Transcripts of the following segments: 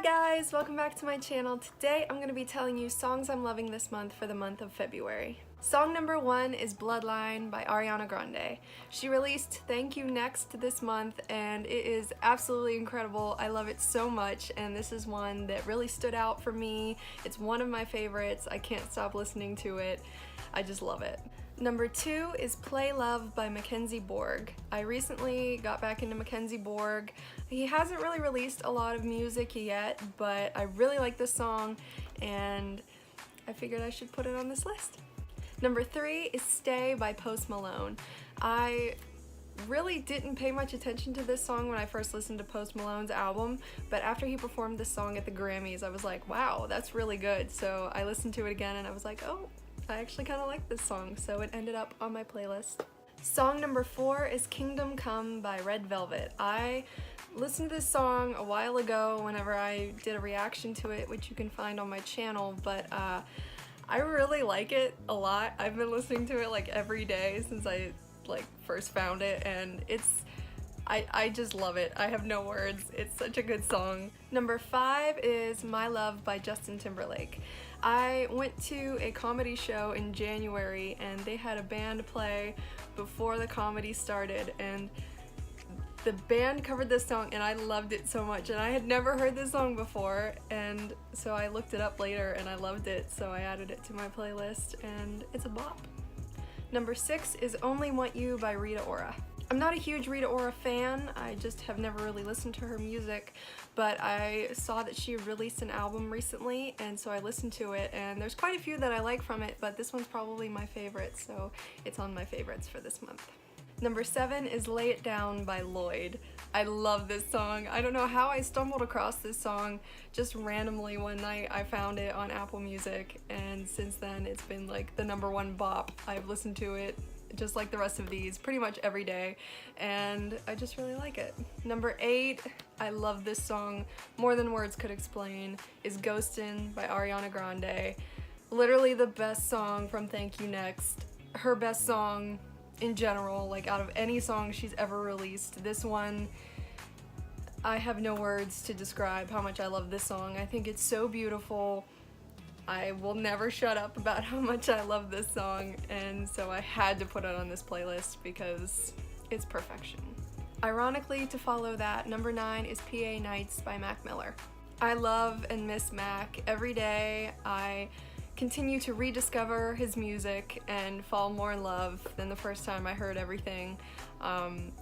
guys, welcome back to my channel. Today I'm going to be telling you songs I'm loving this month for the month of February. Song number 1 is Bloodline by Ariana Grande. She released Thank You Next this month and it is absolutely incredible. I love it so much and this is one that really stood out for me. It's one of my favorites. I can't stop listening to it. I just love it. Number 2 is Play Love by Mackenzie Borg. I recently got back into Mackenzie Borg. He hasn't really released a lot of music yet, but I really like this song and I figured I should put it on this list. Number 3 is Stay by Post Malone. I really didn't pay much attention to this song when I first listened to Post Malone's album, but after he performed this song at the Grammys, I was like, wow, that's really good. So I listened to it again and I was like, oh, I actually kind of like this song, so it ended up on my playlist. Song number 4 is Kingdom Come by Red Velvet. I listened to this song a while ago whenever I did a reaction to it, which you can find on my channel, but I really like it a lot. I've been listening to it like every day since I first found it, and I just love it. I have no words. It's such a good song. Number 5 is My Love by Justin Timberlake. I went to a comedy show in January and they had a band play before the comedy started, and the band covered this song and I loved it so much, and I had never heard this song before, and so I looked it up later and I loved it, so I added it to my playlist and it's a bop. Number 6 is Only Want You by Rita Ora. I'm not a huge Rita Ora fan, I just have never really listened to her music, but I saw that she released an album recently and so I listened to it, and there's quite a few that I like from it, but this one's probably my favorite, so it's on my favorites for this month. Number 7 is Lay It Down by Lloyd. I love this song. I don't know how I stumbled across this song. Just randomly one night I found it on Apple Music, and since then it's been like the #1 bop. I've listened to it just like the rest of these pretty much every day, and I just really like it. Number 8, I love this song more than words could explain, is Ghostin' by Ariana Grande. Literally the best song from Thank You Next. Her best song in general, like out of any song she's ever released. This one, I have no words to describe how much I love this song. I think it's so beautiful. I will never shut up about how much I love this song, and so I had to put it on this playlist because it's perfection. Ironically, to follow that, number 9 is PA Nights by Mac Miller. I love and miss Mac. Every day I continue to rediscover his music and fall more in love than the first time I heard everything.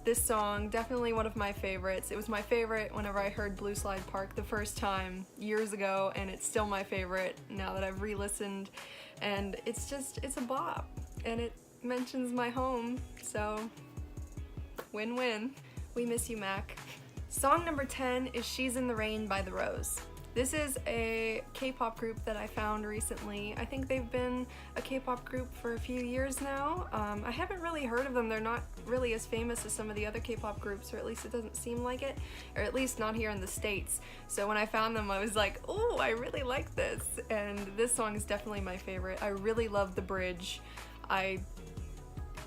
This song, definitely one of my favorites. It was my favorite whenever I heard Blue Slide Park the first time years ago, and it's still my favorite now that I've re-listened, and it's a bop, and it mentions my home, so win-win. We miss you, Mac. Song number 10 is She's in the Rain by The Rose. This is a K-pop group that I found recently. I think they've been a K-pop group for a few years now. I haven't really heard of them. They're not really as famous as some of the other K-pop groups, or at least it doesn't seem like it, or at least not here in the States. So when I found them, I was like, oh, I really like this. And this song is definitely my favorite. I really love the bridge. I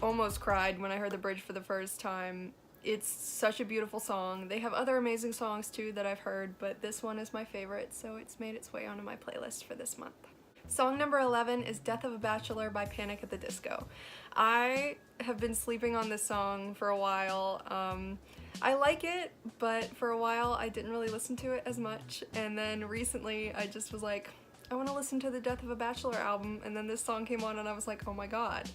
almost cried when I heard the bridge for the first time. It's such a beautiful song. They have other amazing songs too that I've heard, but this one is my favorite, so it's made its way onto my playlist for this month. Song number 11 is Death of a Bachelor by Panic at the Disco. I have been sleeping on this song for a while. I like it, but for a while I didn't really listen to it as much, and then recently I just was like, I want to listen to the Death of a Bachelor album, and then this song came on and I was like, oh my god,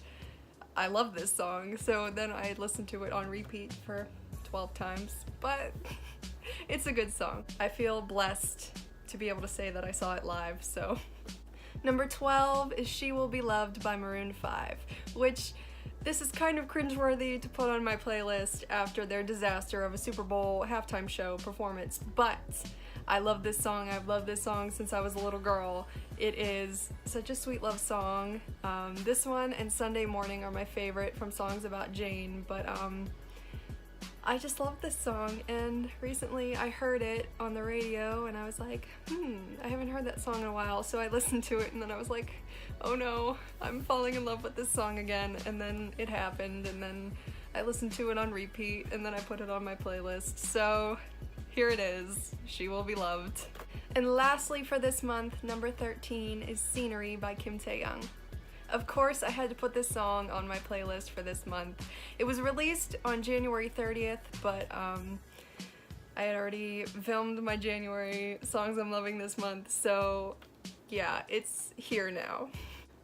I love this song. So then I listened to it on repeat for 12 times, but it's a good song. I feel blessed to be able to say that I saw it live, so. Number 12 is She Will Be Loved by Maroon 5, which this is kind of cringeworthy to put on my playlist after their disaster of a Super Bowl halftime show performance, but I love this song. I've loved this song since I was a little girl. It is such a sweet love song. This one and Sunday Morning are my favorite from Songs About Jane, but I just love this song, and recently I heard it on the radio and I was like, I haven't heard that song in a while, so I listened to it and then I was like, oh no, I'm falling in love with this song again, and then it happened, and then I listened to it on repeat, and then I put it on my playlist, so here it is, She Will Be Loved. And lastly for this month, number 13 is Scenery by Kim Tae-young. Of course, I had to put this song on my playlist for this month. It was released on January 30th, but I had already filmed my January songs I'm loving this month, so yeah, it's here now.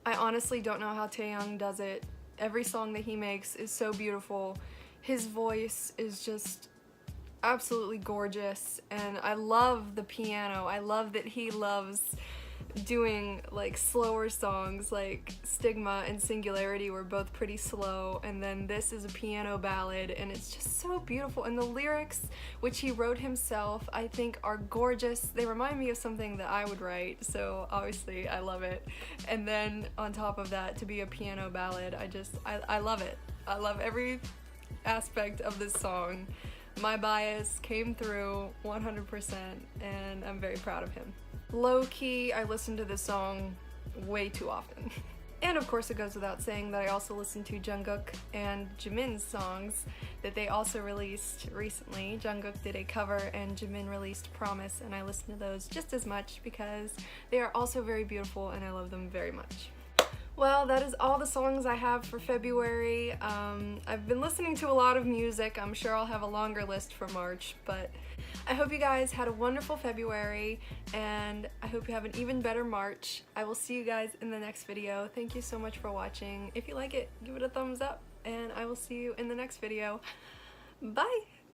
I honestly don't know how Taeyoung does it. Every song that he makes is so beautiful. His voice is just absolutely gorgeous, and I love the piano. I love that he loves doing like slower songs, like Stigma and Singularity were both pretty slow, and then this is a piano ballad, and it's just so beautiful. And the lyrics, which he wrote himself, I think are gorgeous. They remind me of something that I would write, so obviously I love it. And then on top of that, to be a piano ballad, I love it. I love every aspect of this song. My bias came through 100%, and I'm very proud of him. Low-key, I listen to this song way too often. And of course it goes without saying that I also listen to Jungkook and Jimin's songs that they also released recently. Jungkook did a cover and Jimin released Promise, and I listen to those just as much because they are also very beautiful and I love them very much. Well, that is all the songs I have for February. I've been listening to a lot of music. I'm sure I'll have a longer list for March, but I hope you guys had a wonderful February, and I hope you have an even better March. I will see you guys in the next video. Thank you so much for watching. If you like it, give it a thumbs up, and I will see you in the next video. Bye!